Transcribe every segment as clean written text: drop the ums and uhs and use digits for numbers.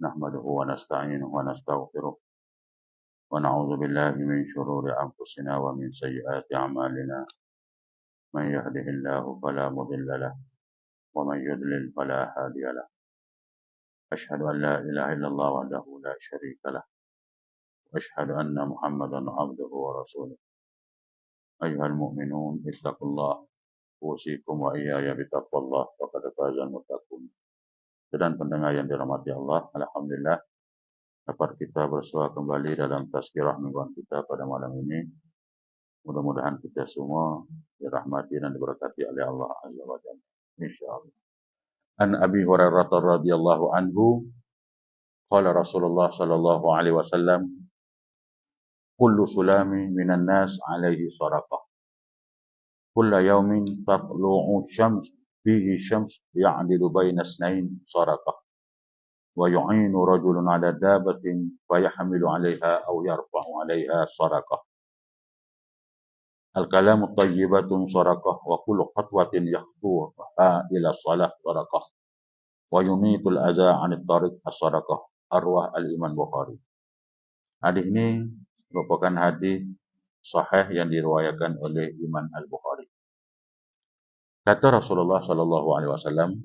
نحمده ونستعينه ونستغفره ونعوذ بالله من شرور أنفسنا ومن سيئات أعمالنا من يهده الله فلا مضل له ومن يضلل فلا هادي له أشهد أن لا إله إلا الله وحده لا شريك له وأشهد أن محمدا عبده ورسوله أيها المؤمنون اتقوا الله أوصيكم وإياي بتقوى الله فقد فاز المتقون. Dan pendengar yang dirahmati Allah, alhamdulillah dapat kita bersua kembali dalam tazkirah mingguan kita pada malam ini. Mudah-mudahan kita semua dirahmati dan diberkati oleh Allah Azza wa Jalla. Insyaallah. An Abi Hurairah radhiyallahu anhu, qala Rasulullah sallallahu alaihi wasallam, kullu sulami minan nas alaihi sadaqah. Kullu yawmin tatlu'u syams fihi syams ya'dilu baina isnain sadaqah. Wa yu'inu rajulun 'ala dabatin fayahmilu 'alaiha aw yarfa'u 'alaiha sadaqah. Al-kalamu tayyibatun sadaqah wa kullu khatwatin yakhtuha ila shalah sadaqah wa yumitul adza 'anil tariq as-sadaqah. Arwah al-Imam Bukhari. Hadis ini merupakan hadis sahih yang diriwayatkan oleh Imam Al-Bukhari. Kata Rasulullah sallallahu alaihi wasallam,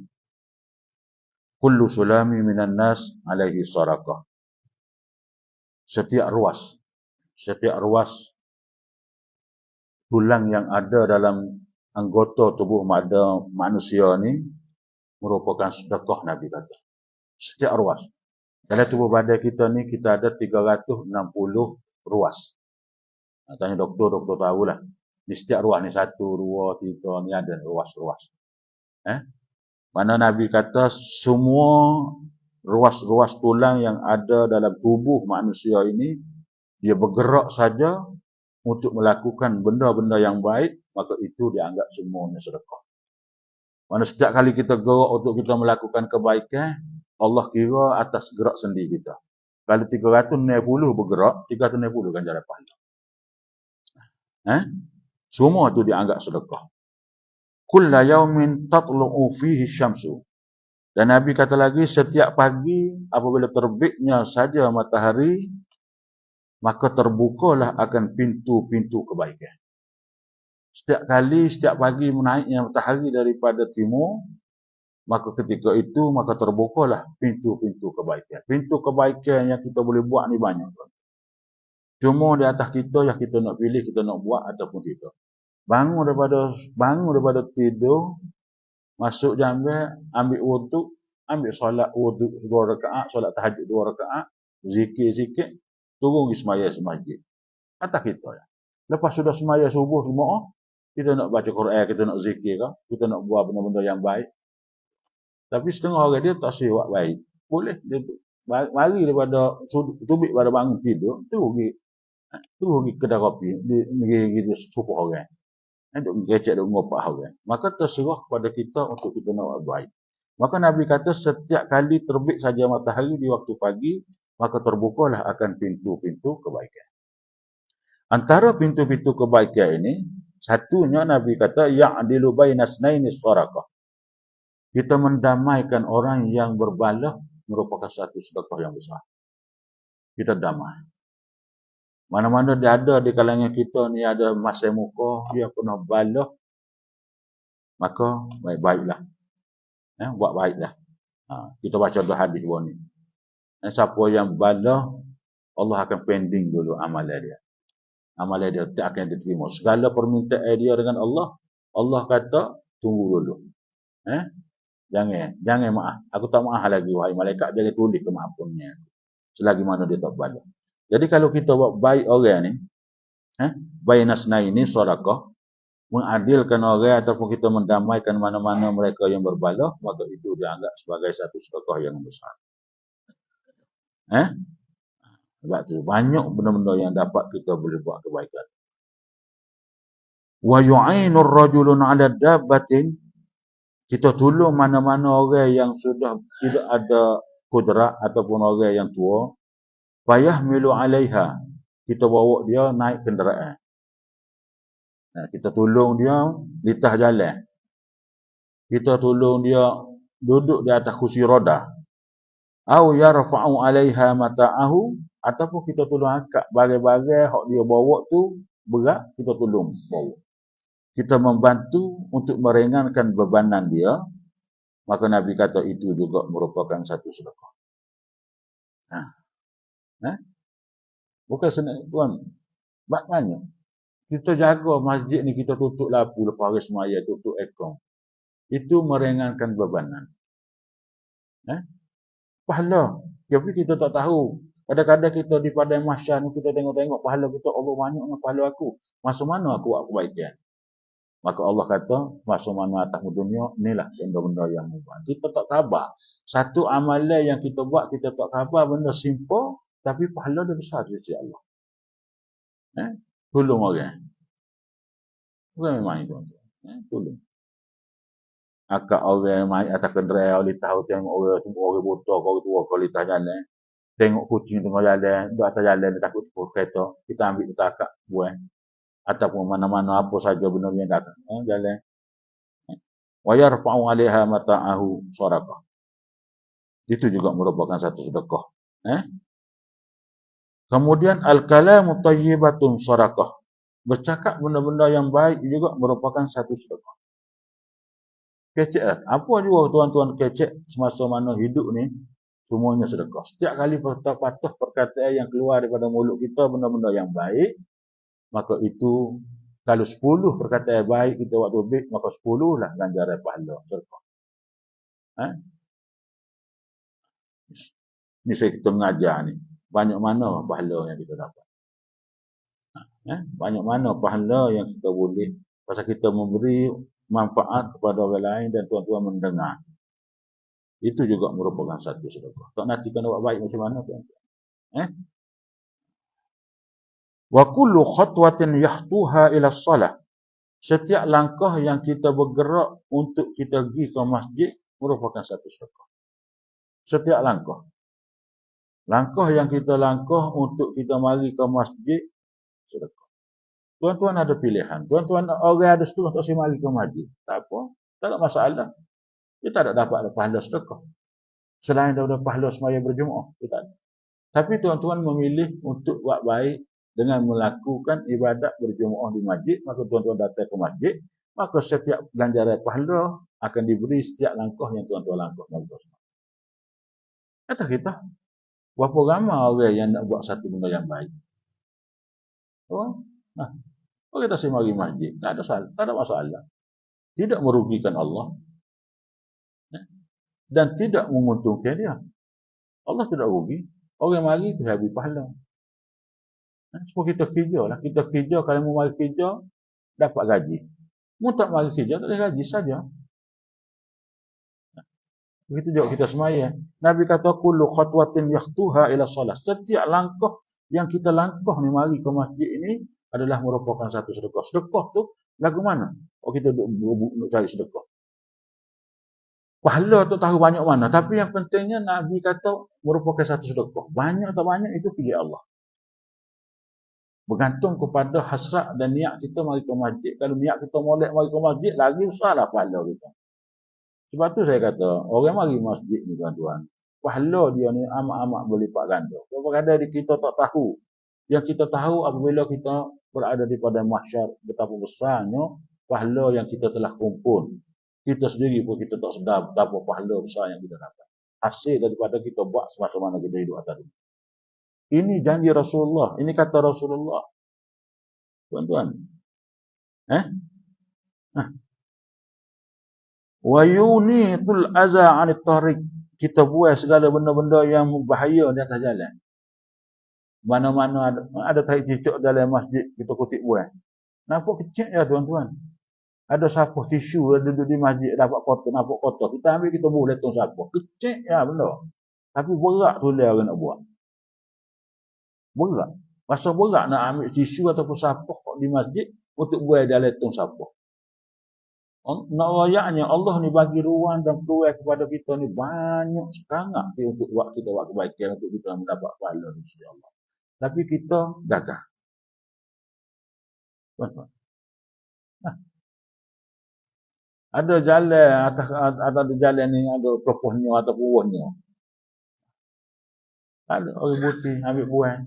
kullu sulami minan nas alaihi sadaqah. Setiap ruas tulang yang ada dalam anggota tubuh manusia ni merupakan sedekah, Nabi kata. Setiap ruas. Dalam tubuh badan kita ni kita ada 360 ruas. Tanya doktor tahulah. Di setiap ruas ni 1, 2, 3 ni ada ruas-ruas. Mana Nabi kata semua ruas-ruas tulang yang ada dalam tubuh manusia ini dia bergerak saja untuk melakukan benda-benda yang baik, maka itu dianggap semuanya sedekah. Mana setiap kali kita gerak untuk kita melakukan kebaikan, Allah kira atas gerak sendi kita. Kalau 360 bergerak, 360 ganjaran pahala. Semua itu dianggap sedekah. Kulla yaumin tatlu'u fihi syamsu. Dan Nabi kata lagi, setiap pagi apabila terbitnya saja matahari, maka terbukalah akan pintu-pintu kebaikan. Setiap pagi menaiknya matahari daripada timur, maka ketika itu maka terbukalah pintu-pintu kebaikan. Pintu kebaikan yang kita boleh buat ni banyak. Cuma di atas kita yang kita nak pilih, kita nak buat ataupun tidak. Bangun daripada tidur, masuk jambat, ambil wuduk, ambil solat wuduk 2 rakaat, solat tahajud 2 rakaat, zikir-zikir, turun pergi semaya masjid. Atas kita ya. Lepas sudah semaya subuh semua, kita nak baca Quran, kita nak zikir ke, kita nak buat benda-benda yang baik. Tapi setengah orang dia tak siap baik. Boleh dia mari daripada tubik pada bangun tidur, tu pergi kedai kopi, dia suruh orang. Untuk ngecek dan ngopak orang. Maka terserah kepada kita untuk kita nak buat baik. Maka Nabi kata setiap kali terbit saja matahari di waktu pagi, maka terbukalah akan pintu-pintu kebaikan. Antara pintu-pintu kebaikan ini, satunya Nabi kata ya'dilu bainas naini sadaqah. Kita mendamaikan orang yang berbalah merupakan satu sedekah yang besar. Kita damai. Mana-mana dia ada di kalangan kita ni ada masa muka, dia pernah balah, maka baik-baiklah. Buat baiklah. Kita baca tu hadis buat ni. Siapa yang balah, Allah akan pending dulu amalan dia. Amalan dia tak akan diterima. Segala permintaan dia dengan Allah, Allah kata tunggu dulu. Jangan maaf. Aku tak maaf lagi wahai malaikat, jangan tulis kemaafannya. Selagi mana dia tak balah. Jadi kalau kita buat baik orang ni, bainas naini sadaqah, mengadilkan orang ataupun kita mendamaikan mana-mana mereka yang berbalah, maka itu dianggap sebagai satu sedekah yang besar. Sebab tu banyak benda-benda yang dapat kita boleh buat kebaikan. Wa yu'inur rajulun 'ala dabbatin, kita tolong mana-mana orang yang sudah tidak ada kudrat ataupun orang yang tua, fayahmilu 'alaiha, kita bawa dia naik kenderaan. Kita tolong dia di atas jalan. Kita tolong dia duduk di atas kursi roda. Au yarfa'u 'alaiha mata'ahu, ataupun kita tolong angkat barang-barang hak dia bawa tu berat, kita tolong bawa. Kita membantu untuk meringankan bebanan dia, maka Nabi kata itu juga merupakan satu sedekah. Ha. Ha? Bukan senang tuan. Maknanya kita jaga masjid ni, kita tutup lampu lepas hari semaya, tutup aircon. Itu meringankan bebanan. Pahala. Tapi kita tak tahu. Kadang-kadang kita di padang mahsyar ni, kita tengok-tengok pahala kita, Allah banyaknya pahala aku. Masa mana aku buat kebaikan? Maka Allah kata, masa mana atas dunia, inilah benda-benda yang mubah. Kita tak khabar. Satu amalan yang kita buat, kita tak khabar, benda simple, tapi pahala dia besar di sisi Allah. Tolong orang. Bukan memang itu. Tolong. Akak orang mai atas kenderaan, oleh tahu tengok orang buta, orang tua, kau lihat jalan. Tengok kucing tengah jalan, duduk atas jalan, dia takut pukul kereta. Kita ambil kita akak buang. Ataupun mana-mana apa saja benda yang datang. Jalan. Wa yarfa'u 'alaiha mata'ahu sadaqah. Itu juga merupakan satu sedekah. Kemudian al-kalamu thayyibatun sadaqah. Bercakap benda-benda yang baik juga merupakan satu sedekah. Kecek lah. Apa juga tuan-tuan kecek semasa mana hidup ni, semuanya sedekah. Setiap kali patah perkataan yang keluar daripada mulut kita benda-benda yang baik, maka itu kalau 10 perkataan baik kita buat lebih, maka 10 lah ganjaran pahala sedekah. Ni saya kita mengajar ni. Banyak mana pahala yang kita dapat. Banyak mana pahala yang kita boleh, pasal kita memberi manfaat kepada orang lain dan tuan-tuan mendengar. Itu juga merupakan satu sedekah. Tak nanti kena buat baik macam mana tuan-tuan. Wa kullu khatwatin yahtuha ila shalah. Setiap langkah yang kita bergerak untuk kita pergi ke masjid merupakan satu sedekah. Setiap langkah. Langkah yang kita langkah untuk kita mari ke masjid sedekah. Tuan-tuan ada pilihan. Tuan-tuan orang ada setengah tak mari ke masjid. Tak apa. Tak ada masalah. Kita tak dapat pahala sedekah. Selain daripada pahala semaya berjemaah. Kita ada. Tapi tuan-tuan memilih untuk buat baik dengan melakukan ibadat berjemaah di masjid. Maka tuan-tuan datang ke masjid. Maka setiap ganjaran pahala akan diberi setiap langkah yang tuan-tuan langkah. Kata kita. Berapa ramai orang yang nak buat satu benda yang baik. Kalau kita mari masjid, tak ada masalah. Tidak merugikan Allah. Dan tidak menguntungkan dia. Allah tidak rugi. Orang mari tu habis pahala. Sebab kita kerja lah. Kita kerja, kalau mau mari kerja, dapat gaji. Mau tak mari kerja, tak ada gaji saja. Begitu juga kita semaya. Nabi kata, kullu khatwatin yakhtuha ila salah. Setiap langkah yang kita langkah ni mari ke masjid ini, adalah merupakan satu sedekah. Sedekah tu lagu mana? Kita duk cari sedekah. Pahala tu tahu banyak mana. Tapi yang pentingnya Nabi kata merupakan satu sedekah. Banyak atau banyak itu pilih Allah. Bergantung kepada hasrat dan niat kita mari ke masjid. Kalau niat kita molek mari ke masjid, lagi besarlah pahala kita. Sebab tu saya kata, orang mari masjid ni tuan-tuan, pahala dia ni amat-amat berlipat ganda. Kadang-kadang kita tak tahu. Yang kita tahu apabila kita berada di padang mahsyar, betapa besarnya pahala yang kita telah kumpul. Kita sendiri pun kita tak sedar betapa pahala besar yang kita dapat. Hasil daripada kita buat semasa mana kita hidup atas dunia. Ini janji Rasulullah. Ini kata Rasulullah. Tuan-tuan. Wa yunitul aza 'anit tariq. Kita buat segala benda-benda yang berbahaya di atas jalan. Mana-mana ada tahi cicak dalam masjid, kita kutip buang. Nampak kecil ya tuan-tuan. Ada sapuh tisu duduk di masjid, dapat kotor, nampak kotor. Kita ambil, kita buh letung sapuh. Kecil ya benda. Tapi berat tu dia orang nak buat. Berat. Masa berat nak ambil tisu ataupun sapuh di masjid untuk buang dalam letung sapuh. Nak rayaknya Allah ni bagi ruang dan peluang kepada kita ni banyak sangat untuk buat kita buat kebaikan, untuk kita mendapat pahala di sisi Allah. Tapi kita gagah. Ada jalan atas ada jalan ni, ada propohnya atau buahnya. Ada orang buti ambil buang.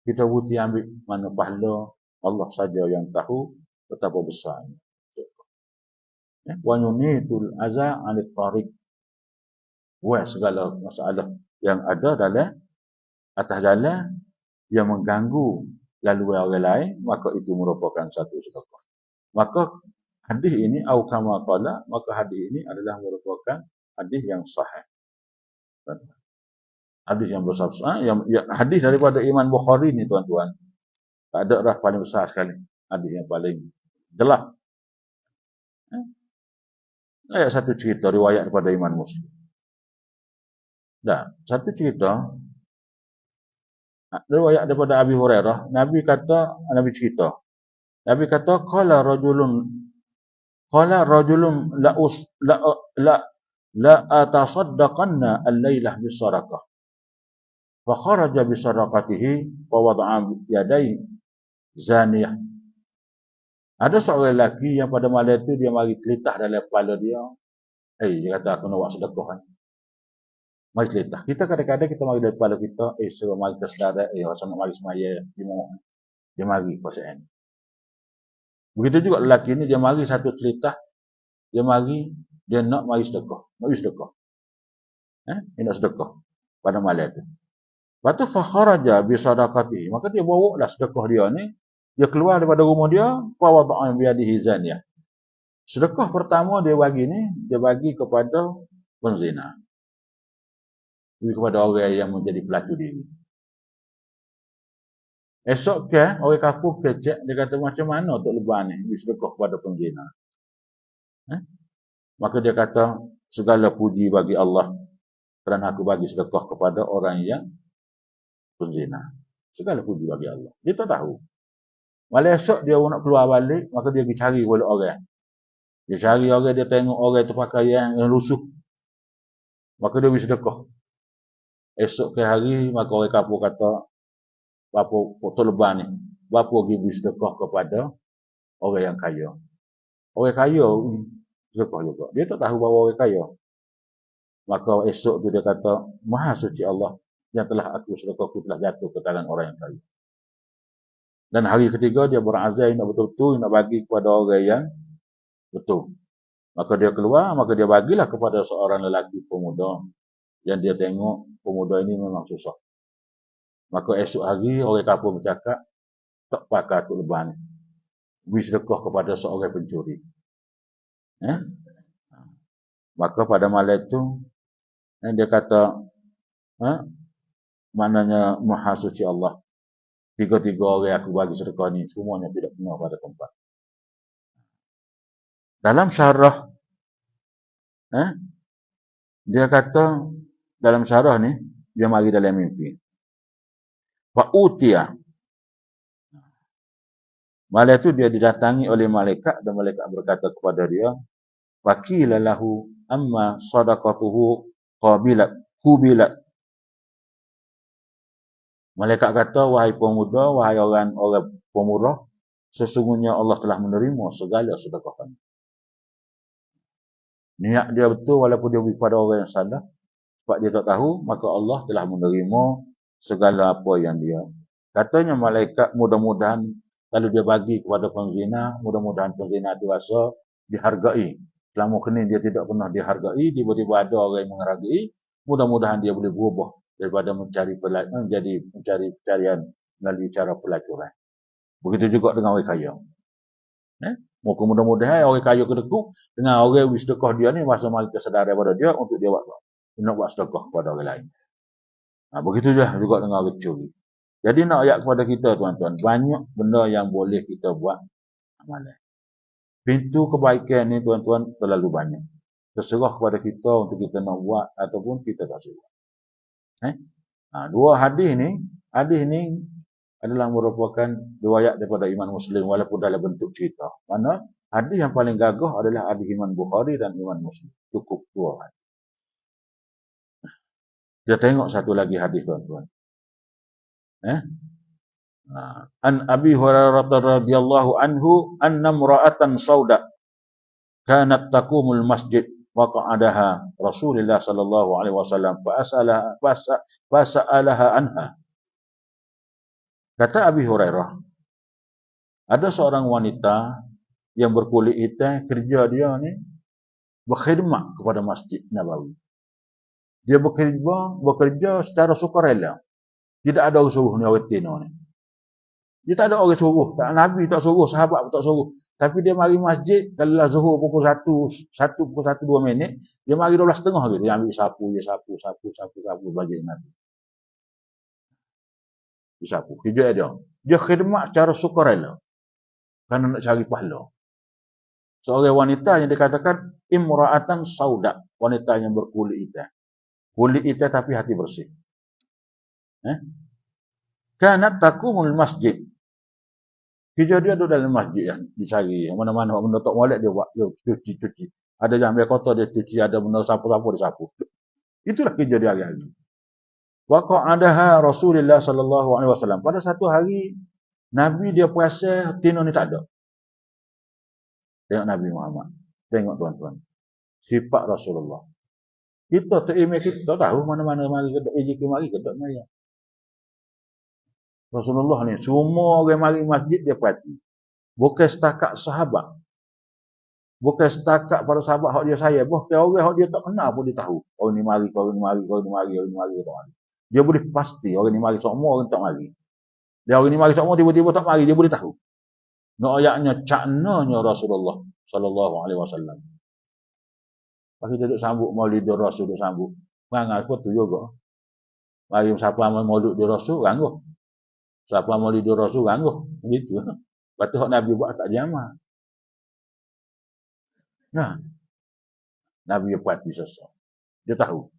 Kita buti ambil mana pahala. Allah saja yang tahu betapa besarnya. Wa yunitul aza 'anil tariq. Buat segala masalah yang ada dalam atas jalan yang mengganggu lalu orang lain, maka itu merupakan satu sedekah. Maka hadis ini au kama qala, maka hadis ini adalah merupakan hadis yang sahih. Hadis yang besar, hadis daripada Imam Bukhari ni tuan-tuan. Tak ada dah paling besar sekali. Hadis yang paling jelas. Ayat satu cerita riwayat daripada Imam Muslim. Dah, satu cerita riwayat daripada Abi Hurairah, Nabi cerita. Nabi kata qala rajulun la atasaddaqanna al-lailah bis-sadaqah. Fa kharaja bi sadaqatihi wa wada'a yadayhi zaniyah. Ada seorang lelaki yang pada malam itu dia mari kelitah dalam kepala dia. Dia kata aku nak buat sedekah kan. Mari kelitah. Kita kadang-kadang kita mari dalam kepala kita, suruh mari kita sedar, rasa nak mari semaya dia mari pasal. Begitu juga lelaki ni dia mari satu kelitah, dia nak mari sedekah. Dia nak sedekah pada malam itu. Lepas tu fakharaja bi sadaqati. Maka dia bawa lah sedekah dia ni. Dia keluar daripada rumah dia, fa wada'a bi yadihi zaniyah. Sedekah pertama dia bagi kepada penzina. Bagi kepada orang yang menjadi pelacur diri. Esok ke orang kafir kecek, dia kata macam mana untuk lebar ni sedekah kepada penzina. Maka dia kata segala puji bagi Allah kerana aku bagi sedekah kepada orang yang penzina. Segala puji bagi Allah. Dia tak tahu. Malam esok dia nak keluar balik, maka dia pergi cari oleh orang. Dia cari orang, dia tengok orang tu pakaian yang lusuh. Maka dia pergi sedekah. Esok ke hari, maka orang kapur kata, bapa foto lebar ni, bapa pergi beri sedekah kepada orang yang kaya. Orang kaya sedekah juga. Dia tak tahu bahawa orang kaya. Maka esok tu dia kata, Maha suci Allah yang telah aku sedekahku telah jatuh ke tangan orang yang kaya. Dan hari ketiga dia berazam nak betul-betul nak bagi kepada orang yang betul. Maka dia keluar, maka dia bagilah kepada seorang lelaki pemuda yang dia tengok pemuda ini memang susah. Maka esok hari orang kampung bercakap, tak pakai aku lebar ni. Beri sedekah kepada seorang pencuri. Maka pada malam itu dia kata, maknanya Maha suci Allah. Tiga-tiga orang aku bagi sedekah ni semuanya tidak kena pada tempat. Dalam syarah dia kata dalam syarah ni dia mari dalam mimpi. Fa utiya. Malam itu dia didatangi oleh malaikat dan malaikat berkata kepada dia, "Faqila lahu amma sadaqatuhu qubilat." Malaikat kata, wahai pemuda, wahai orang pemurah, sesungguhnya Allah telah menerima segala sedekah. Niat dia betul walaupun dia beri pada orang yang salah. Sebab dia tak tahu, maka Allah telah menerima segala apa yang dia. Katanya malaikat mudah-mudahan kalau dia bagi kepada penzina, mudah-mudahan penzina itu rasa dihargai. Selama ini dia tidak pernah dihargai, tiba-tiba ada orang yang menghargai, mudah-mudahan dia boleh berubah daripada mencari pencarian melalui cara pelacuran. Begitu juga dengan orang kaya. Maka mudah-mudahan orang kaya kedekut dengan orang yang sedekah dia ni masa mari kesedaran pada dia untuk dia buat sedekah kepada orang lain. Begitu juga dengan orang curi. Jadi nak ayat kepada kita tuan-tuan, banyak benda yang boleh kita buat amalan. Pintu kebaikan ni tuan-tuan terlalu banyak. Terserah kepada kita untuk kita nak buat ataupun kita tak buat. Dua hadis ni adalah merupakan riwayat daripada Imam Muslim walaupun dalam bentuk cerita. Mana hadis yang paling gagah adalah hadis Imam Bukhari dan Imam Muslim. Cukup dua hadis. Kita tengok satu lagi hadis tuan-tuan. An Abi Hurairah radhiyallahu anhu anna imra'atan sauda kanat taqumul masjid waqa'adaha Rasulullah sallallahu alaihi wasallam fasa'alaha anha. Kata Abi Hurairah, ada seorang wanita yang berkulit hitam, kerja dia ni berkhidmat kepada Masjid Nabawi. Dia bekerja secara sukarela. Tidak ada orang suruh ni orang tino ni. Dia tak ada orang suruh. Tak, Nabi tak suruh, sahabat pun tak suruh. Tapi dia mari masjid, kalau lah zuhur pukul 1, pukul 1, 2 minit, dia mari 12.30 gitu. Dia ambil sapu, bagi Nabi. Dia sapu. Kerja dia. Dia khidmat secara sukarela. Kerana nak cari pahala. Seorang wanita yang dikatakan imra'atan sauda. Wanita yang berkulit hitam. Kulit hitam tapi hati bersih. Kanat takumul masjid. Kerja dia duduk dalam masjid yang dicari. Mana-mana benda tak molek dia buat. Dia cuci. Ada yang ambil kotor dia cuci. Ada benda sapu-sapu dia sapu. Itulah kerja dia hari-hari. Waqa'adaha Rasulullah sallallahu alaihi wasallam. Pada satu hari Nabi dia puasa, tino ni tak ada. Tengok Nabi Muhammad. Tengok tuan-tuan. Sifat Rasulullah. Kita terimeh kita tahu mana-mana mari kedok EJK mari kedok mari. Rasulullah ni semua orang mari masjid dia perhati. Bukan setakat sahabat. Bukan setakat para sahabat hak dia sayang, bahkan orang hak dia tak kenal pun dia tahu. Orang ni mari, orang ni mari, orang ni mari, orang ni mari, orang ni mari. Dia boleh pasti orang ni mari semua, orang tak mari. Dia orang ni mari semua tiba-tiba tak mari, dia boleh tahu. Nak ayatnya caknanya Rasulullah sallallahu alaihi wasallam. Pagi dia duduk sambut Maulid Rasul, duduk sambut. Perangai apa tu juga. Mari siapa Maulid Rasul rangguh. Siapa Maulid Rasul rangguh. Begitu. Lepas tu hak Nabi buat tak jamaah. Nah. Nabi buat sesuatu. Dia tahu.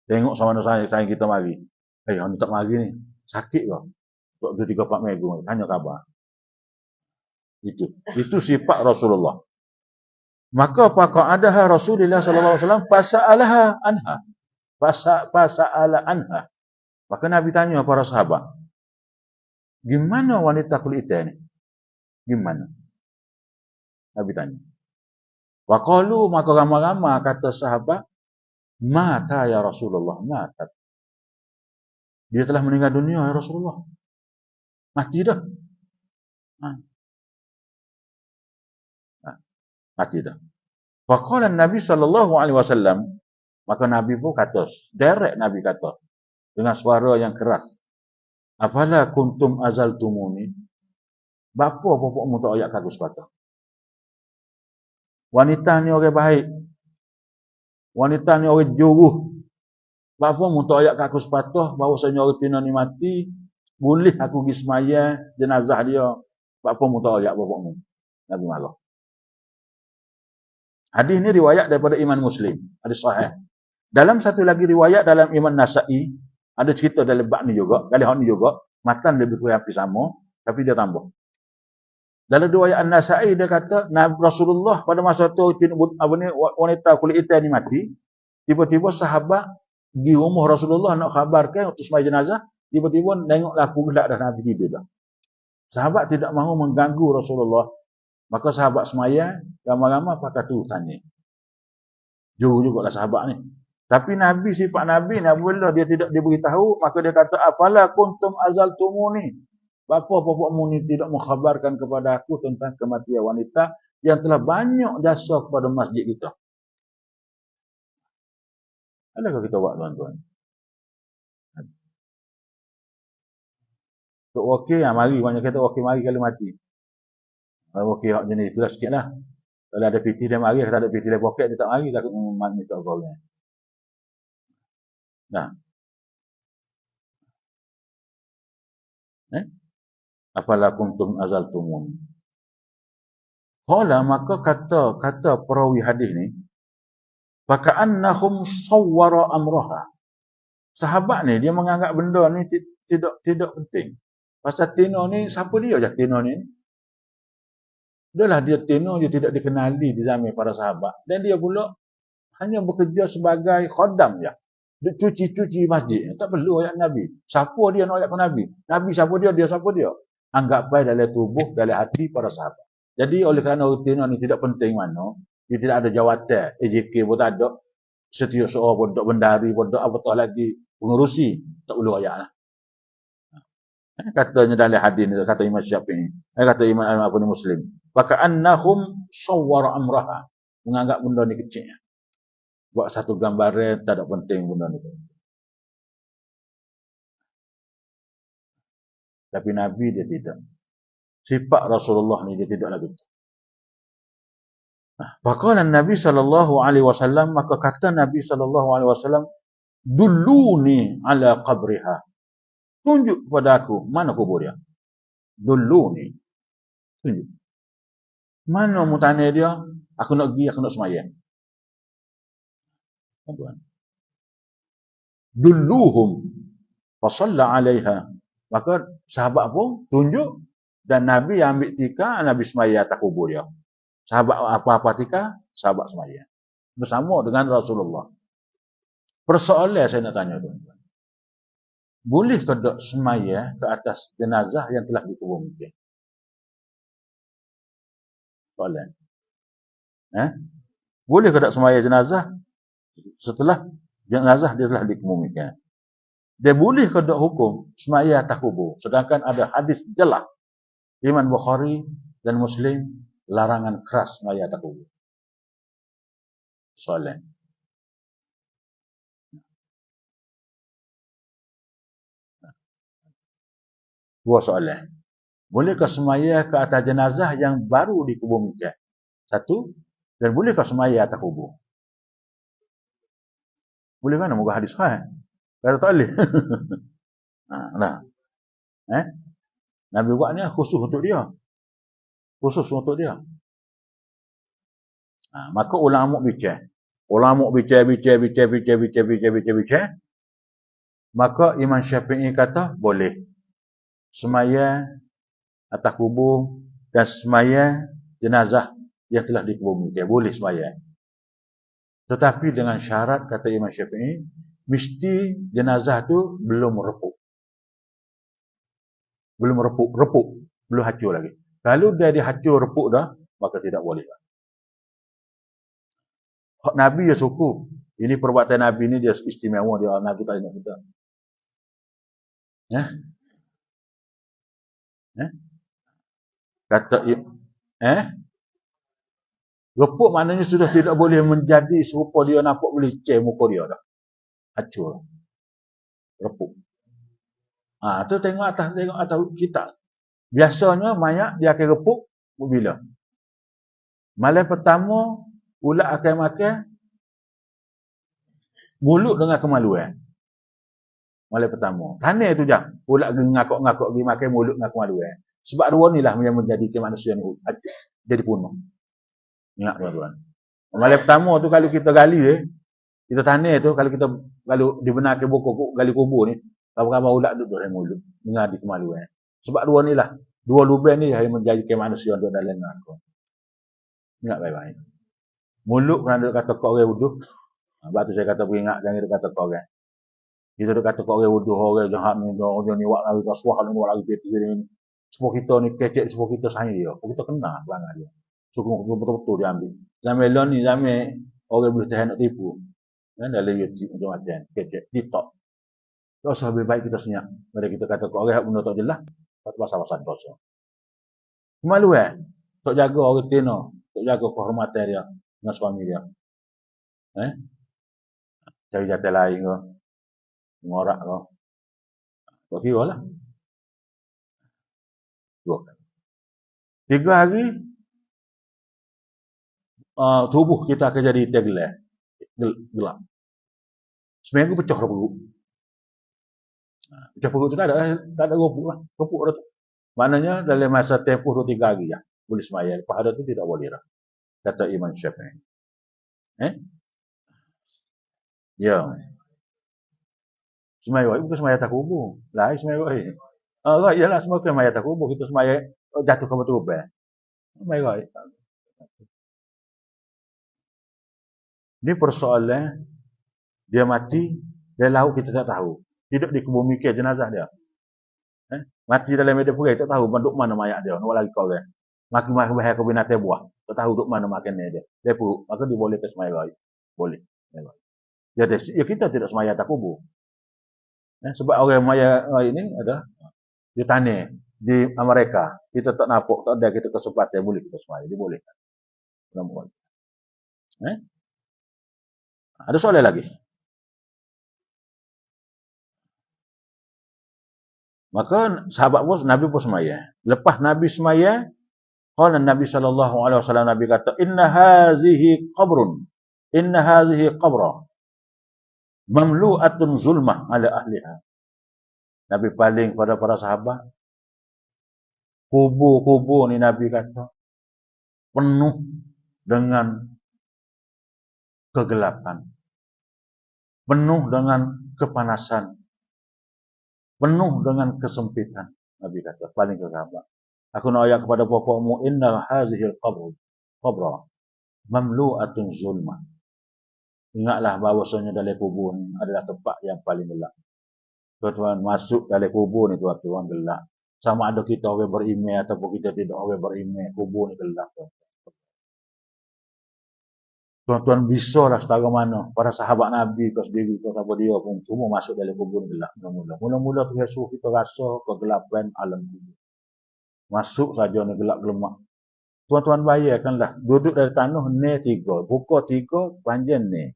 Tengok sama saya kita mari. Ni tak mari ni. Sakit ke? Tok 2-3-4 minggu. Tanya khabar. Itu sifat Rasulullah. Maka faqa'adaha Rasulullah sallallahu alaihi wasallam fasa'alaha anha. Fasa'ala anha. Maka Nabi tanya para sahabat, gimana wanita kulit hitam ni? Gimana? Nabi tanya. Wa qalu, maka ramai-ramai kata sahabat, mata ya Rasulullah, mata. Dia telah meninggal dunia ya Rasulullah. Mati dah. Mati dah. Faqala Nabi sallallahu alaihi wasallam, maka Nabi pun kata, direct Nabi kata dengan suara yang keras. Afala kuntum azaltumuni? Bapa bapakmu tak ayat aku sepatah. Wanita ni orang baik. Wanita ni orang juruh. Bapa mu tak ayat aku sepatah bahawasanya orang tina ni mati, boleh aku pergi semaya jenazah dia. Bapa mu tak ayat bapakmu. Nabi marah. Hadis ni riwayat daripada Imam Muslim. Hadis sahih. Dalam satu lagi riwayat dalam Imam Nasa'i, ada cerita dalam bab ni juga, dalam hal ni juga, matan lebih kurang sama, tapi dia tambah. Dalam riwayat An-Nasa'i dia kata, Nabi Rasulullah pada masa tu wanita kulit hitam ni mati, tiba-tiba sahabat di rumah Rasulullah nak khabarkan untuk sembahyang jenazah, tiba-tiba tengok lampu gelap dah Nabi tidur dah. Sahabat tidak mahu mengganggu Rasulullah. Maka sahabat semaya, ramai-ramai pakai tu tanya. Juru jugalah sahabat ni. Tapi Nabi, sifat Nabi ni, apabila dia tidak diberitahu, maka dia kata, apalah kuntum azaltumuni. Bapa-bapakmu ni tidak mengkhabarkan kepada aku tentang kematian wanita yang telah banyak jasa kepada masjid kita. Adakah kita buat tuan-tuan? Tok wakil yang mari, banyak kata wakil mari kali mati. Okey, hak jenis itulah sikit lah. Kalau ada PT dia mari, kalau ada PT dia poket, dia tak mari, takut mana tak orang. Nah. Apalah kuntum azaltumun. Qala, maka kata perawi hadis ni, faka'annahum sawwara amraha. Sahabat ni dia menganggap benda ni tidak penting. Pasal Tino ni, siapa dia je Tino ni? Adalah dia Tino, dia tidak dikenali di zaman para sahabat. Dan dia pula hanya bekerja sebagai khodam je. Dia cuci-cuci masjid. Tak perlu ayat Nabi. Siapa dia nak ayat ke Nabi? Nabi siapa dia siapa dia. Anggap baik dalam tubuh, dalam hati para sahabat. Jadi oleh kerana Tino ni tidak penting mana, Dia tidak ada jawatan. AJK pun tak ada. Setiausaha pun tak, bendari pun tak, apatah lagi pengurusi. Tak perlu ayat lah. Katanya dalam hadis ni, kata Imam Syafi'i. Kata Imam apa ni Muslim. Faka'annahum sawwara amraha. Menganggap benda ni kecil. Buat satu gambaran, tak ada penting benda ni. Tapi Nabi dia tidak. Sifat Rasulullah ni dia tidak lagi. Faqala Nabi sallallahu alaihi wasallam, maka kata Nabi sallallahu alaihi wasallam, dulluni ala qabriha. Tunjuk kepada aku mana kubur dia. Dulluni. Tunjuk. Mana mutane dia? Aku nak pergi, aku nak sembahyang. Tuan. Dulluhum fa shalla 'alaiha. Maka sahabat pun tunjuk dan Nabi ambil tika, Nabi sembahyang atas kubur dia. Sahabat apa-apa tika, sahabat sembahyang. Bersama dengan Rasulullah. Persoalan saya nak tanya tuan-tuan. Boleh ke tak sembahyang ke atas jenazah yang telah dikubur mungkin? Soalan. Boleh ke tak sembahyang jenazah setelah jenazah dia telah dikebumikan? Dia boleh ke tak hukum sembahyang atas kubur? Sedangkan ada hadis jelas Imam Bukhari dan Muslim larangan keras sembahyang atas kubur. Soalan. Dua soalan. Bolehkah sembahyang ke atas jenazah yang baru dikebumikan? Satu. Dan bolehkah sembahyang atas kubur? Boleh mana muka hadis kan? Kalau tak boleh. Nah. Nabi buat ni khusus untuk dia. Khusus untuk dia. Maka ulama bincang. Ulama bincang. Maka Imam Syafi'i kata boleh. Sembahyang atas kubur dan sembahyang jenazah yang telah dikebumikan. Boleh sembahyang. Tetapi dengan syarat, kata Imam Syafi'i, mesti jenazah tu belum repuk. Belum repuk. Belum hancur lagi. Kalau dia dihacur repuk dah, maka tidak boleh. Hak Nabi dia suku. Ini perbuatan Nabi ni dia istimewa. Dia Nabi tak ingat kita. Kata repuk maknanya sudah tidak boleh menjadi serupa dia, nampak melicin muka dia dah. Hancur. Repuk. Tu tengok atas kitab. Biasanya mayat dia akan repuk bila? Malam pertama ulat akan makan mulut dengan kemaluan. Malam pertama. Tanah tu je. Ulat ngakak-ngakak pergi makan mulut dengan kemaluan. Sebab dua ni lah yang menjadikan manusia ni jadi punah. Ingat tuan-tuan. Malam pertama tu kalau kita gali kita tanah tu kalau dibenarkan buku gali kubur ni, kawan-kawan ulat duduk dalam mulut dengan di kemaluan. Sebab dua ni lah. Dua lubang ni yang menjadikan manusia duduk dalam neraka. Ingat baik-baik. Mulut kerana kata kau orang wuduh. Sebab tu saya kata beringat jangan dia kata kau orang. Kita duk kata kau orang wuduh, orang jahat ni, orang ni buat lagi rasuah ni, buat lagi peti ni. Sebab kita ni kecek, sebab kita sayang dia. Kita kena pelanggar dia. So, betul-betul dia ambil. Zaman lain ni, zaman orang boleh tahan nak tipu. Kan dalam YouTube macam-macam. Kecek, TikTok. Tak usah lebih baik kita senyap. Mari kita kata kau orang benda tak jelas. Satu pasal-pasal dosa. Kemaluan. Tak jaga orang tina. Tak jaga kehormatan dia dengan suami dia. Cari jatuh lain ke. Ngorak ke. Tak kira lah. 2 kali. 3 hari, tubuh kita akan jadi gelap. Seminggu pecah perut. Pecah perut tu tak ada repuk lah. Repuk dah tu. Maknanya dalam masa tempoh 2-3 hari ya, boleh sembahyang. Lepas ada tu tidak boleh dah. Kata Imam Syafi'i. Ya. Sembahyang bukan sembahyang atas kubur. Lain sembahyang. Ialah semua kan sembahyang atas kubur. Kita sembahyang jatuh ke betul-betul. Sembahyang. Ini persoalan dia mati, dia laut kita tak tahu. Hidup di kebumikan jenazah dia. Mati dalam medan perai tak tahu bentuk mana mayat dia. Nak lagi kau kan. Maki-maki bahaya ke binatang buah. Tak tahu duk mana makannya dia. Dia buruk, maka dia boleh ke semaya gaib. Boleh. Jadi ya kita tidak semaya atas kubur. Sebab orang maya ini ada di tanah di Amerika. Kita tak nampak, tak ada kita kesempatan boleh kita semaya. Dia boleh. Ada soalan lagi? Maka sahabat pun Nabi pun semaya. Lepas Nabi semaya, qala Nabi sallallahu alaihi wasallam, Nabi kata, "Inna hazihi qabrun. Inna hazihi qabra mamlu'atun zulmah ala ahliha." Nabi paling pada para sahabat, kubur-kubur ni Nabi kata penuh dengan kegelapan, penuh dengan kepanasan, penuh dengan kesempitan. Nabi kata paling ke sahabat, aku nak ayat kepada pokokmu, inna hazihil qabra mamlu'atun zulmah. Ingatlah bahawasanya dalam kubur ni adalah tempat yang paling gelap. Tuan-tuan, masuk dalam kubur ni tuan-tuan gelap. Sama ada kita orang beriman ataupun kita tidak orang beriman, kubur ni gelap. Tuan-tuan bisa lah setara mana para sahabat Nabi ke sendiri ke siapa dia pun semua masuk dalam kubur ni gelap. Mula-mula tu Yesus kita rasa kegelapan alam kubur. Masuk saja ni gelap gelemak. Tuan-tuan bayangkanlah, duduk dari tanah ni 3, buka 3, panjang ni.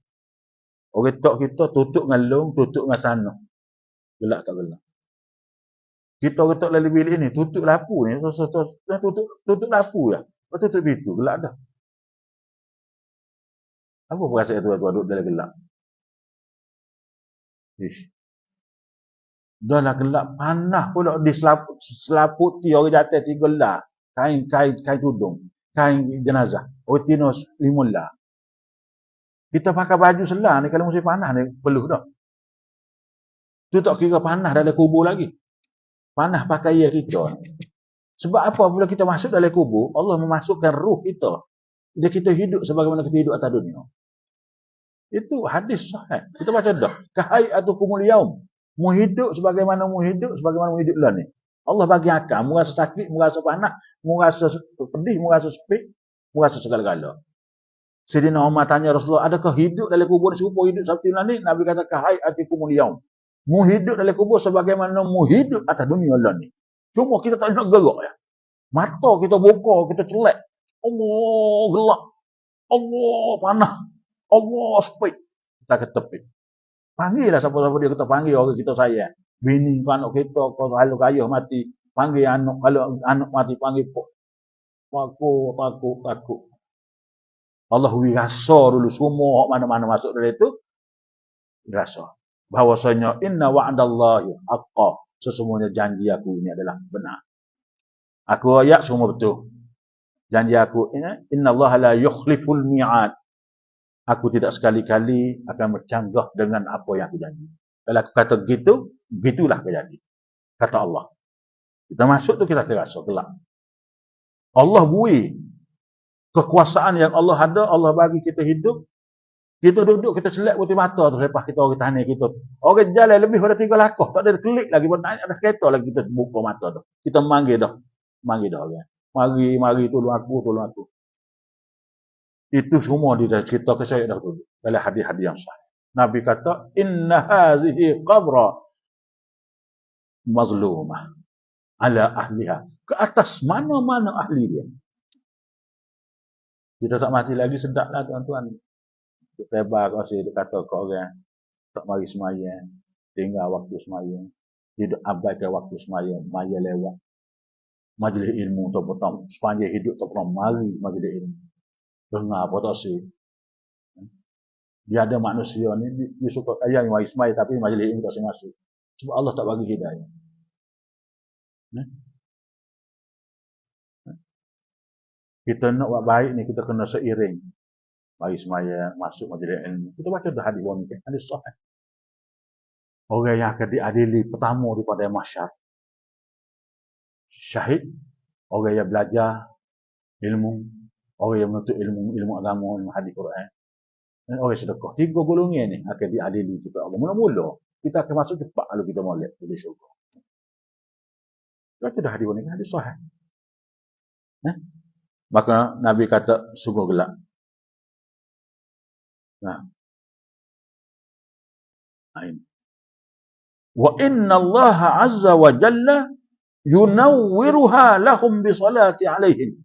Orang tok kita tutup dengan lung, tutup dengan tanah. Gelap tak gelap. Kita orang tok lalu bilik ni, tutup lapu ni, tutup lapu ya. Tutup pintu, gelap dah. Apa perasaan tuan-tuan duduk dalam gelap? Ish. Dah lah gelap, panas pula di selaputi orang jatuh 3 lah. Kain tudung, kain jenazah. Otinos 5 lah. Kita pakai baju selah ni kalau musim panas ni peluh dah. Tu tak kira panas dalam kubur lagi. Panas pakaian kita ni. Sebab apa? Bila kita masuk dalam kubur, Allah memasukkan ruh kita. Dia kita hidup sebagaimana kita hidup atas dunia. Itu hadis sahih. Kita baca dah. Kahayatukumul yaum. Mu hidup sebagaimana mu hidup lah ni. Allah bagi akal. Mu rasa sakit, mu rasa panas, mu rasa pedih, mu rasa sepi, mu rasa segala-gala. Sayyidina Umar tanya Rasulullah, adakah hidup dalam kubur serupa hidup seperti ni? Nabi kata, kahayatukumul yaum. Mu hidup dalam kubur sebagaimana mu hidup atas dunia lah ni. Cuma kita tak nak gerak ya. Mata kita buka, kita celak. Allah gelap. Allah panah. Allah sepi. Kita ke tepi. Panggil lah siapa-siapa dia kita panggil orang kita sayang. Bini anak kita, kalau ayah mati, panggil anak. Kalau anak mati, panggil pok. Takut. Allah rasa dulu semua mana-mana masuk dari itu. Rasa. Bahawasanya inna wa'dallahi haqqa. Sesungguhnya janji aku ini adalah benar. Aku ayat semua betul. Janji aku ini, inna Allah la yukhliful mi'ad. Aku tidak sekali-kali akan bercanggah dengan apa yang aku janji. Kalau aku kata begitu, begitulah terjadi. Kata Allah. Kita masuk tu kita terasa gelap. Allah bui kekuasaan yang Allah ada, Allah bagi kita hidup. Kita duduk, kita selek putih mata tu lepas kita orang tahan kita. Orang jalan lebih pada 3 langkah, tak ada klik lagi pun naik atas kereta lagi kita buka mata tu. Kita manggil dah orang. Mari tolong aku. Itu semua di dalam cerita kisah dah tu. Dalam hadis-hadis yang sahih. Nabi kata, inna hazihi qabra mazlumah ala ahliha. Ke atas mana-mana ahli dia. Kita tak mati lagi sedaplah tuan-tuan. Kita hebat kasi dia kata ke orang tak mari sembahyang, tinggal waktu sembahyang, tidak abaikan waktu sembahyang, maya lewat. Majlis ilmu tu potong sepanjang hidup tak pernah mari majlis ilmu. Dengar apa tak sih? Dia ada manusia ni dia suka ayat yang ismail tapi majlis ilmu tak masuk. Sebab Allah tak bagi hidayah. Kita nak buat baik ni kita kena seiring. Mari semaya masuk majlis ilmu. Kita baca dah hadis ni, hadis sahih. Orang yang akan diadili pertama daripada mahsyar. Syahid, orang yang belajar ilmu, orang yang menuntut ilmu agama, ilmu hadis Quran. Dan orang sedekah. 3 golongan ni akan diadili juga Allah. Mula-mula kita akan masuk cepat kalau kita molek di syurga. Baca dah hadis ni, hadis sahih. Maka Nabi kata sungguh gelap. Nah, ini. Wa inna Allah azza wa jalla yunawwiruha lahum bi salati alaihim.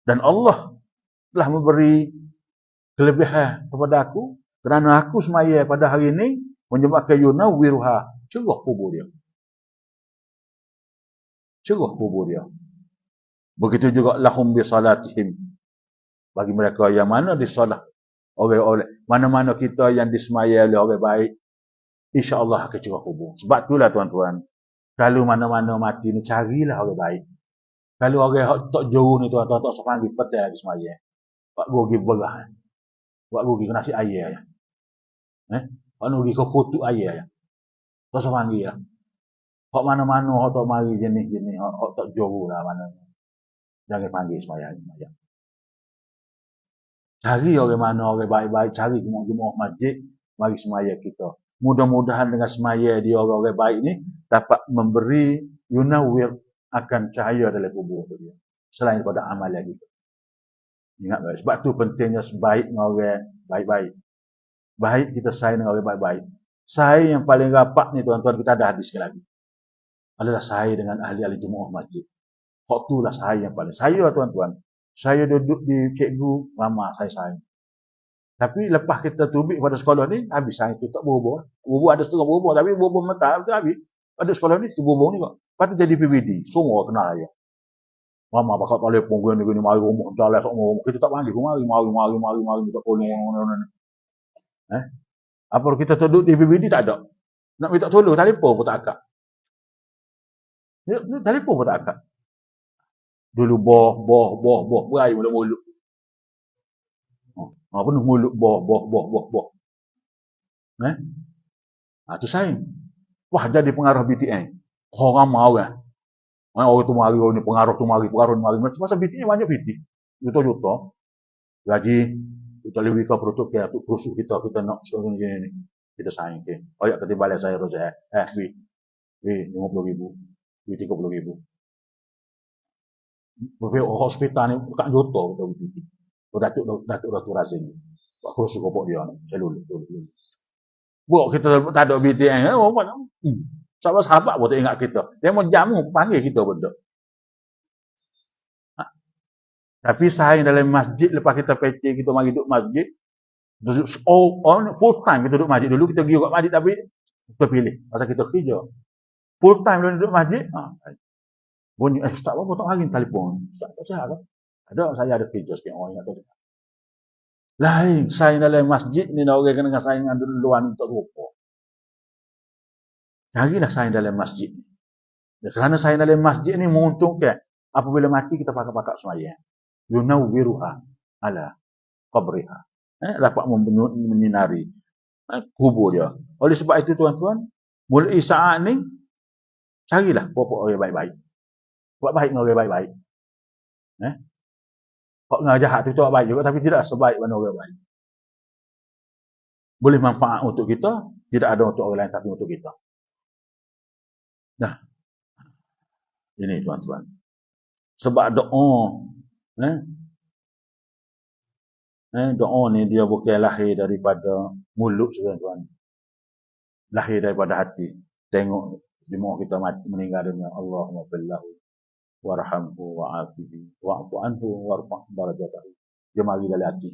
Dan Allah telah memberi kelebihan kepada aku kerana aku semaya pada hari ini menyebabkan yunawwiruha, cerah kubur dia. Cerah kubur dia. Begitu juga lahum bi salatihim, bagi mereka yang mana disolat oleh mana-mana kita yang disemaya oleh orang baik, insya-Allah akan cerah kubur. Sebab itulah tuan-tuan, kalau mana-mana mati ni carilah orang baik. Kalau orang tak jauh ni tuan-tuan tak sempat pergi petai lagi semaya. Pak rugi berah. Pak rugi ke nasi air ya. Pak rugi ke putu air ya. Tak sempat pergi ya. Pak mana-mana hak tak mari jenis-jenis hak tak jauh lah mana. Jangan panggil semaya. Cari orang mana orang baik-baik, cari jemaah masjid, mari semaya kita. Mudah-mudahan dengan semaya dia orang-orang baik ni dapat memberi yunawwir akan cahaya dalam kubur dia. Selain daripada amalan kita. Ingat baik. Sebab tu pentingnya sebaik dengan orang baik-baik. Baik kita sayang dengan orang baik-baik. Saya yang paling rapat ni tuan-tuan, kita ada hadis sekali lagi. Adalah saya dengan ahli-ahli jemaah masjid. Hak tu lah saya yang paling. Saya tuan-tuan. Saya duduk di cikgu, mama saya sayang. Tapi lepas kita tubik pada sekolah ni, habis saya tu tak berubah. Berubah ada setengah berubah, tapi berubah mentah, betul habis. Pada sekolah ni, berubah ni kok. Lepas tu jadi PBD. Semua kenal saya. Mama bakal telefon gini mari rumah jalan semua. Kita tak panggil mari minta tolong. Apa kita duduk di PBD tak ada. Nak minta tolong telefon pun tak akak. Telefon pun tak akak. Dulu boh berai mulut. Penuh mulut boh. Tu sayang. Wah jadi pengarah BTN. Orang mau kan. Orang tu mari, orang ni pengaruh tu mari. Masa BTN banyak BT. Juta-juta. Gaji. Kita lebih ke produk ke untuk kursus kita nak sekarang ni. Kita sayang ke. Oh ya, kata balik saya tu saya. Wi 50,000. Wi 30,000. Berapa hospital ni bukan juta kita BT. Datuk Razin. Pak kursus kopok dia. Saya lulus. Buat kita tak ada BTN. Sahabat-sahabat pun tak ingat kita. Dia mau jamu panggil kita benda. Tapi saya dalam masjid lepas kita PC kita mari duduk masjid. Full time kita duduk masjid. Dulu kita pergi kat masjid tapi kita pilih. Masa kita kerja. Full time duduk masjid. Bunyi, tak apa tak hari telefon. Tak sihat kan? Ada saya ada kerja sikit orang ingat tu. Lain saya dalam masjid ni orang kena saya dengan luar ni tak rupa. Carilah saya dalam masjid ni. Kerana saya dalam masjid ni menguntungkan. Apabila mati kita pakai semaya. Yunawwiruha ala qabriha. Dapat menyinari kubur dia. Oleh sebab itu tuan-tuan, mulai saat ni carilah pokok orang baik-baik. Buat baik dengan orang baik-baik. Hak dengan jahat tu tak baik juga tapi tidak sebaik mana orang baik. Boleh manfaat untuk kita, tidak ada untuk orang lain tapi untuk kita. Nah. Ini tuan-tuan. Sebab doa doa ni dia bukan lahir daripada mulut tuan-tuan. Lahir daripada hati. Tengok jemaah kita mati meninggal dunia. Allahumma billahu warhamhu wa'afihi wa'fu anhu warfa' darajatahu. Dia mari dari hati.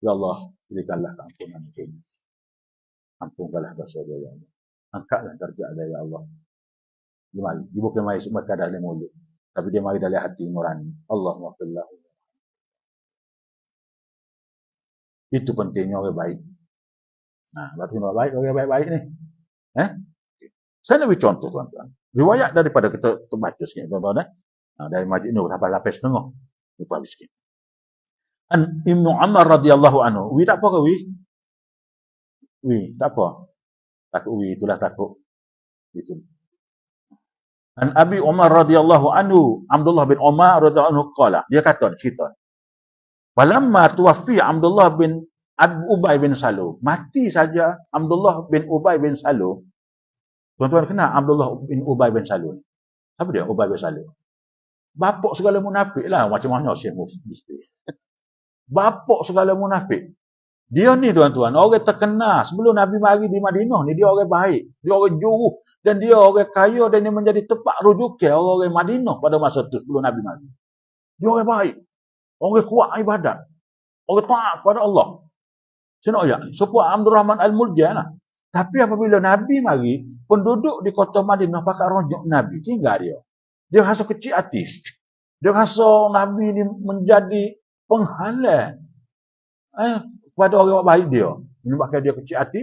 Ya Allah, berikanlah keampunan ini. Ampunkanlah dosa dia ya Allah. Angkatlah darjat dia ya Allah. Dia mari. Dia bukan mari sekadar dari mulut. Tapi dia mari dari hati nurani. Allahumma billahu. Itu pentingnya orang baik. Nah, berarti orang baik ni. Saya nak beri contoh tuan-tuan. Riwayat daripada kita terbaca sikit tuan-tuan. Dari Masjid Nur sampai 8.30. Lupa habis sikit. Ibnu Umar radhiyallahu anhu. Wi tak apa ke wi? Wi, tak apa. Takut wi, itulah takut. Itu. An Abi Umar radhiyallahu anhu, Abdullah bin Umar radhiyallahu anhu qala. Dia kata cerita. Falamma tuwaffi Abdullah bin Ubay bin Salul. Mati saja Abdullah bin Ubay bin Salul. Tuan-tuan kenal Abdullah bin Ubay bin Salul? Siapa dia Ubay bin Salul? Bapak segala munafik lah. Macam mana Syekh Mufti? Bapak segala munafik. Dia ni tuan-tuan, orang terkenal. Sebelum Nabi mari di Madinah ni, dia orang baik. Dia orang juru. Dan dia orang kaya dan dia menjadi tempat rujukan orang-orang Madinah pada masa itu sebelum Nabi mari. Dia orang baik. Orang kuat ibadat. Orang taat kepada Allah. Saya nak ayat ni. Sepuak Abdul Rahman Al-Muljan lah. Tapi apabila Nabi mari, penduduk di kota Madinah pakai rojok Nabi. Tinggal dia. Dia rasa kecil hati. Dia rasa Nabi ni menjadi penghalang kepada orang baik dia. Menyebabkan dia kecil hati,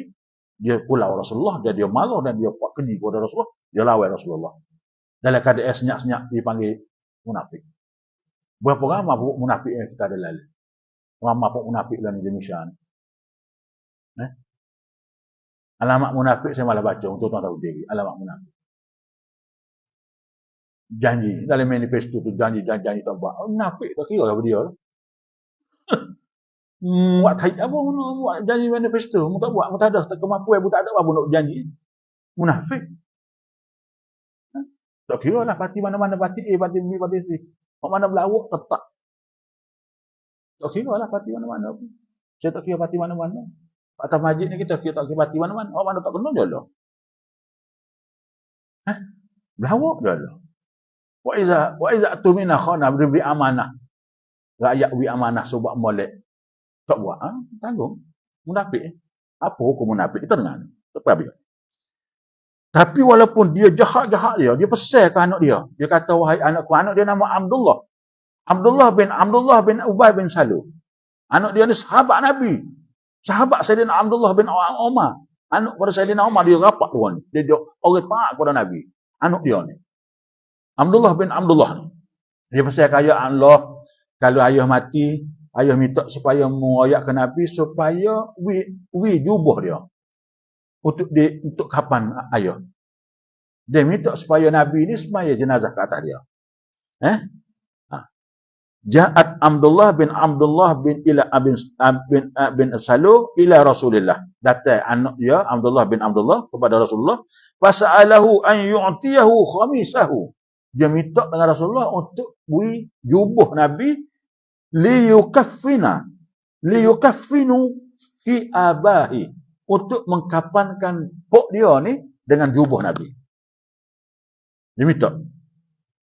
dia pulau Rasulullah, dan dia marah dan dia buat keji kepada Rasulullah, dia lawan Rasulullah. Dalam keadaan senyap-senyap dipanggil munafik. Berapa ramai pun munafik yang kita ada lalu. Ramai pun munafik dalam Indonesia ni. Alamat munafik saya malah baca untuk tuan tahu diri. Alamat munafik. Janji. Dalam manifesto tu janji tak buat. Munafik tak kira apa dia. Buat kait apa buat janji manifesto. Mu tak buat, mu tak ada. Tak kemampuan, mu tak ada apa nak janji. Munafik. Tak kira lah parti mana-mana. Parti A, parti B, parti C. Mak mana berlawak tetap. Tak kira lah parti mana-mana pun. Saya tak kira parti mana-mana. Atas majlis ni kita tak kira parti mana-mana. Orang mana tak kenal je lah. Berlawak je lah. Wa iza tumina khana beri amanah. Rakyat beri amanah sebab molek. Tak buat. Tanggung. Munafik. Apa hukum munafik? Kita dengar. Tapi walaupun dia jahat-jahat dia pesan ke anak dia. Dia kata, wahai anakku, anak dia nama Abdullah. Abdullah bin Ubay bin Salul. Anak dia ni sahabat Nabi. Sahabat Sayyidina Abdullah bin Umar. Anak pada Sayyidina Umar, dia rapat tuan. Dia orang taat kepada Nabi. Anak dia ni. Abdullah bin Abdullah ni. Dia pesan ke ayah Allah, kalau ayah mati, ayah minta supaya mengoyak ke Nabi supaya jubuh dia. Untuk kapan ayah. Dia minta supaya Nabi ni semaya jenazah ke atas dia. Ja'at Abdullah bin Salul ila Rasulillah. Datang anak dia Abdullah bin Abdullah kepada Rasulullah, fasa'alahu an yu'tiyahu khamisahu. Dia minta dengan Rasulullah untuk beri jubuh Nabi liyukaffinu fi abahi, untuk mengkapankan pok dia ni dengan jubuh Nabi. Dia minta.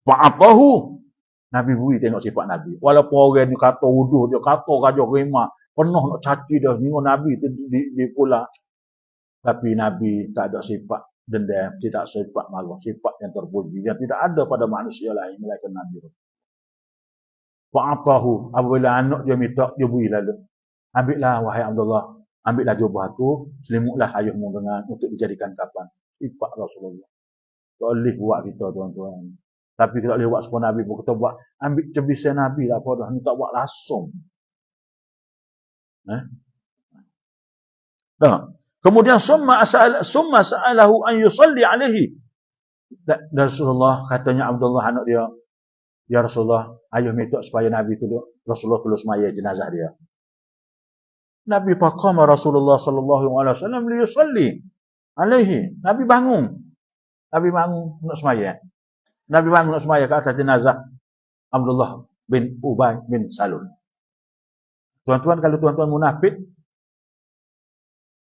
Fa'atahu. Nabi beri, tengok sifat Nabi. Walaupun orang ni kata wuduh, dia kata raja rima, penuh nak caci dia, ni Nabi tu di pula. Tapi Nabi tak ada sifat dendam, tidak sifat marah, sifat yang terpuji, yang tidak ada pada manusia lain melainkan Nabi. Fa'atahu. Apabila anak dia minta, dia beri lalu. Ambillah wahai Abdullah, ambillah jubah aku, selimutlah ayahmu dengan untuk dijadikan kapan. Sifat Rasulullah. Tak boleh buat kita tuan-tuan. Tapi kita tak boleh buat sepuluh Nabi pun. Kita buat, ambil cebisan Nabi lah. Apa dah, ni tak buat langsung. Kemudian, summa sa'alahu an yusalli alaihi. Rasulullah, katanya Abdullah anak dia, ya Rasulullah, ayah minta supaya Nabi tu, Rasulullah perlu semaya jenazah dia. Nabi faqama Rasulullah sallallahu alaihi wasallam li yusalli alaihi. Nabi bangun nak semaya. Nabi bangun nak semaya ke atas jenazah Abdullah bin Ubay bin Salul. Tuan-tuan, kalau tuan-tuan munafik,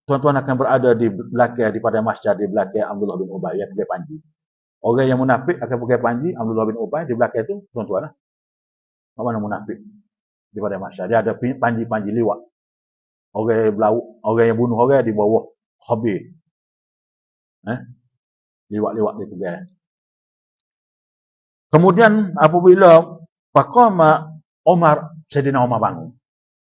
tuan-tuan akan berada di belakang, di pada masjid di belakang Abdullah bin Ubay yang pakai panji. Orang yang munafik akan pakai panji, Abdullah bin Ubay di belakang itu, tuan-tuan lah. Mana munafik di pada masjid. Dia ada panji-panji liwat. Orang yang bunuh orang di bawah khabir. Liwat-liwat dia pegang. Kemudian apabila faqama Umar, Sayyidina Umar bangun.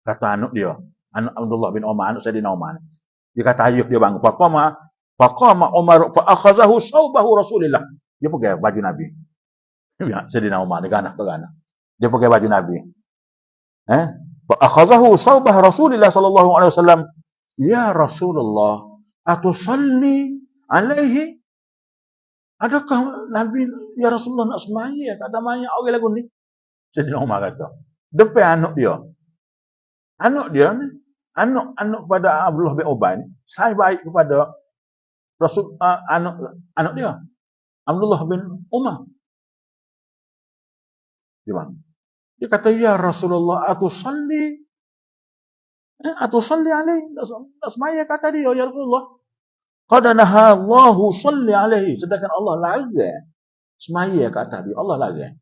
Kata anak dia, anak Abdullah bin Umar, anak Sayyidina Umar. Dia kata ayah dia bangun. Faqama Umar fa akhazahu saubahu Rasulillah. Dia pakai baju Nabi. Ya, Sayyidina Umar dia ganah. Dia pakai baju Nabi. Fa akhazahu saubah Rasulillah sallallahu alaihi wasallam. Ya Rasulullah, atusalli alaihi? Adakah Nabi, ya Rasulullah nak semaya? Kata banyak orang lagu ni. Sayyidina Umar kata. Depan anak dia. Anak dia ni, anak pada Abdullah bin Ubay ni, saya baik kepada Rasul, anak dia. Abdullah bin Umar. Gimana? Dia kata, ya Rasulullah, atusalli alaihi. Tak semaya kata dia, ya Rasulullah. Qad naha Allahu salli alaihi. Sedangkan Allah larang semaya kata dia. Allah larang.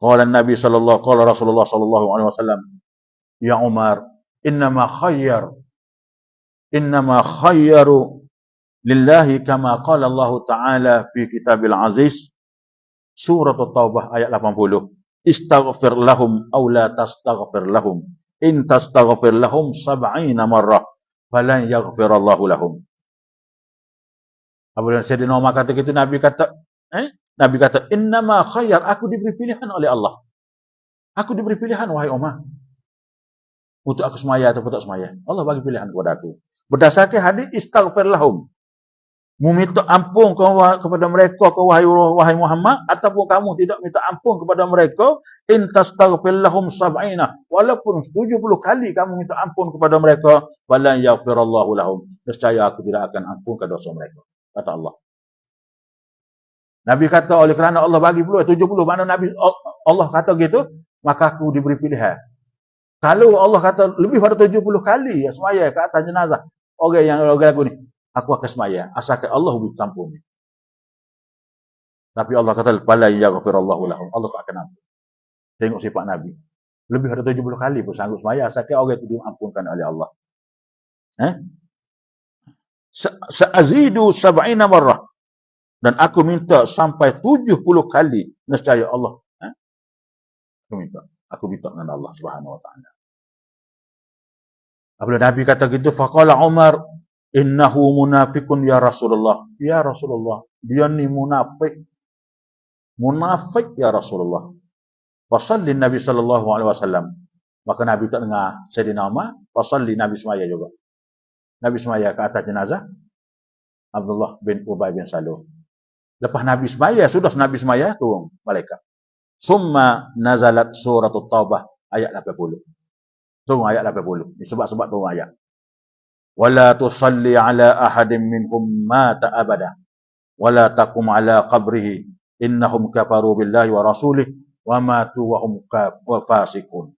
Qala Nabi sallallahu, qala Rasulullah sallallahu alaihi wasallam, ya Umar, innama khayyaru lillahi kama qala Allah Ta'ala fi kitabil aziz, surat At-Taubah ayat 80. Istaghfir lahum aw la tastaghfir lahum. In tastaghfir lahum 70 marrah falan yaghfirallahu lahum. Apabila Sayyidina Umar kata gitu, Nabi kata, innama khayyar, aku diberi pilihan oleh Allah. Aku diberi pilihan, wahai Umar, untuk aku semaya atau tak semaya. Allah bagi pilihan kepada aku. Berdasarkan hadis istaghfir lahum. Meminta ampun kepada mereka, wahai Muhammad, ataupun kamu tidak minta ampun kepada mereka, in tastaghfir lahum 70, walaupun 70 kali kamu minta ampun kepada mereka, falan yaghfirallahu lahum, nescaya aku tidak akan ampunkan dosa mereka, kata Allah. Nabi kata, oleh kerana Allah bagi peluang 70, mana Allah kata gitu, maka aku diberi pilihan. Kalau Allah kata lebih pada 70 kali ya semaya ke atas jenazah orang yang lagu ni, aku akan semaya asalkan Allah beri ampun. Tapi Allah kata fala yaghfirallahu lahum, Allah tak akan ampun. Tengok sifat Nabi. Lebih pada 70 kali pun sanggup semaya asalkan orang itu diampunkan oleh Allah. Sa'azidu 70 marrah. Dan aku minta sampai 70 kali, nescaya Allah. Aku minta dengan Allah Subhanahu wa taala. Apabila Nabi kata gitu, faqala Umar, innahu munafiqun ya Rasulullah. Ya Rasulullah, dia ni munafik. Munafik ya Rasulullah. Fasalli Nabi sallallahu alaihi wasallam. Maka Nabi tak dengar Sayyidina Umar, fasalli, Nabi semaya juga. Nabi semaya ke atas jenazah Abdullah bin Ubay bin Salul. Lepas Nabi semaya, sudah Nabi semaya, turun malaikat. Summa nazalat surat At-Taubah ayat 80. Turun ayat 80. Ini sebab-sebab turun ayat. Wala tusalli ala ahadin minhum mata abada. Wala taqum ala qabrihi. Innahum kafaru billahi wa rasulih. Wa matu wa hum fasiqun.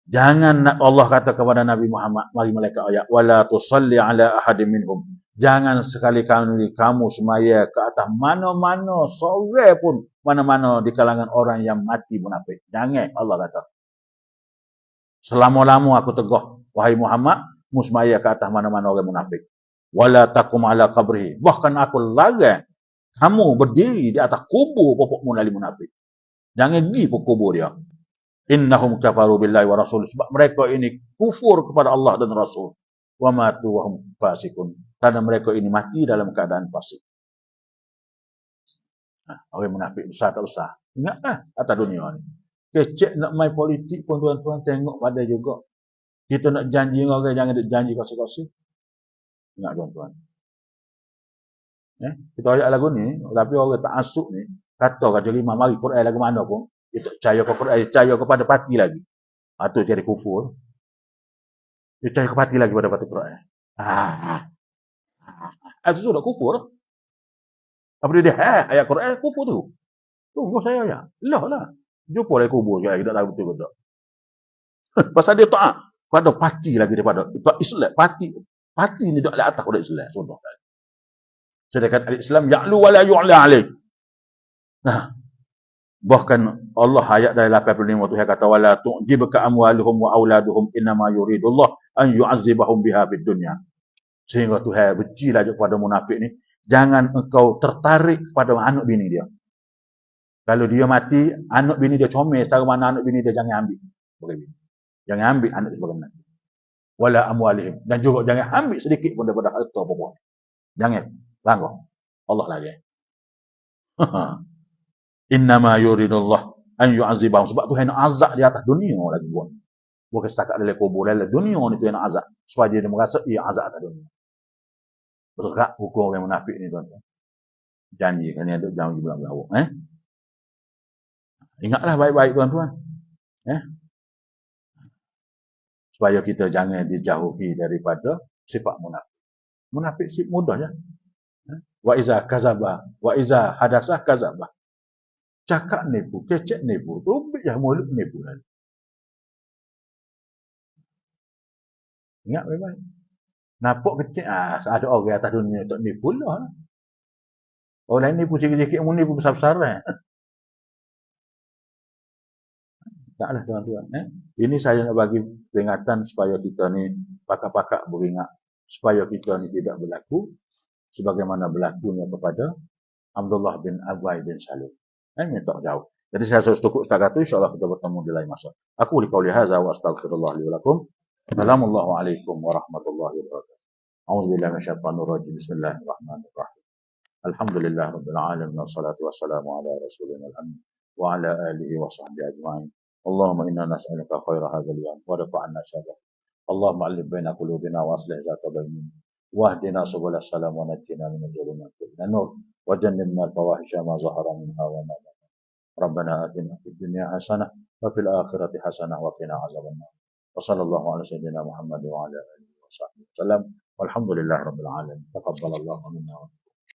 Jangan Allah kata kepada Nabi Muhammad, mari malaikat ayat, wala tusalli ala ahadin minhum. Jangan sekali-kali kamu semaya ke atas mana-mana seorang pun, mana-mana di kalangan orang yang mati munafik. Jangan, Allah kata. Selama-lama aku teguh, wahai Muhammad, musmaya ke atas mana-mana orang munafik. Wala taqum ala qabrihi. Bahkan aku larang kamu berdiri di atas kubur pokok munali munafik. Jangan pergi ke kubur dia. Innahum kafaru billahi wa rasul. Sebab mereka ini kufur kepada Allah dan Rasul. Wa matu wa hum fasiqun. Karena mereka ini mati dalam keadaan fasik. Orang munafik besar tak besar. Ingatlah atas dunia ni. Kecek nak main politik pun tuan-tuan tengok pada juga. Kita nak janji dengan orang, jangan janji kosong-kosong. Ingat tuan-tuan. Kita ayat lagu ni, tapi orang tak asuk ni, kata lima mari Quran lagu mana pun, dia tak percaya ke Quran, percaya kepada parti lagi. Itu jadi kufur. Dia percaya ke parti lagi pada parti Quran. Itu sudah kufur. Apabila dia ayat Quran, kufur tu. Tunggu saya ya. Lah. Jumpa lagi kubur saya, tidak tahu betul ke tak. Pasal dia taat pada parti lagi daripada Islam. Parti ni tak ada atas pada Islam. Contoh. Sedangkan Islam ya'lu wa la yu'la alaih. Nah, bahkan Allah ayat dari 85 Tuhan kata wala tu'jibka amwaluhum wa auladuhum innama yuridullah an yu'azzibahum biha fid dunya. Sehingga Tuhan benci lagi kepada munafik ni, jangan engkau tertarik pada anak bini dia. Kalau dia mati, anak bini dia comel, cara mana anak bini dia jangan ambil. Jangan ambil anak sebagai anak. Wala amwalihim, dan juga jangan ambil sedikit pun daripada harta pokok. Jangan. Langgar. Allah lagi. Innama yuridullah an yu'azibahum. Sebab Tuhan nak azab di atas dunia lagi buat. Bukan setakat dalam kubur, dalam dunia ni Tuhan nak azab. Supaya dia merasa ia azab atas dunia. Betul tak hukum orang munafik ni tuan-tuan? Janji kan ni ada janji belakang. Ingatlah baik-baik tuan-tuan. Supaya kita jangan dijauhi daripada sifat munafik. Munafik mudah ya. Wa iza kazaba, wa iza hadasah kazaba. Cakap nipu, kecek nipu, rubik yang mulut nipu lagi. Ingat memang. Nampak kecek, ada orang atas dunia tak nipu lah. Orang lain nipu sikit-sikit, mu nipu besar-besar lah. Taklah tuan-tuan. Ini saya nak bagi peringatan supaya kita ni pakak-pakak beringat. Supaya kita ni tidak berlaku sebagaimana berlakunya kepada Abdullah bin Ubay bin Salul. Ini tak jauh. Jadi saya harus cukup setakat itu. InsyaAllah kita bertemu di lain masa. Aku liqauli hadza wa astaghfirullah li wa lakum. Assalamualaikum warahmatullahi wabarakatuh. A'udzubillahi minasyaitonir rajim. Bismillahirrahmanirrahim. Alhamdulillah rabbil alamin wassalatu wassalamu ala rasulina al-amin wa ala alihi wa sahbihi ajma'in. Allahumma inna nas'aluka khaira hadzal yawm wa rafa'na syarrah. Allahumma alif baina qulubina wa aslih zata bainina wahdina subul salam wa najjina min adh-dhulumati ila nur wa jannibna al-fawahisha ma zahara minha wa ma batan. Rabbana atina fid dunya hasanah wa fil akhirati hasanah wa qina adzabannar. Wa sallallahu ala sayyidina Muhammad wa ala alihi wa sahbihi wasallam. Walhamdulillahirabbil alamin. Taqabbalallahu minna wa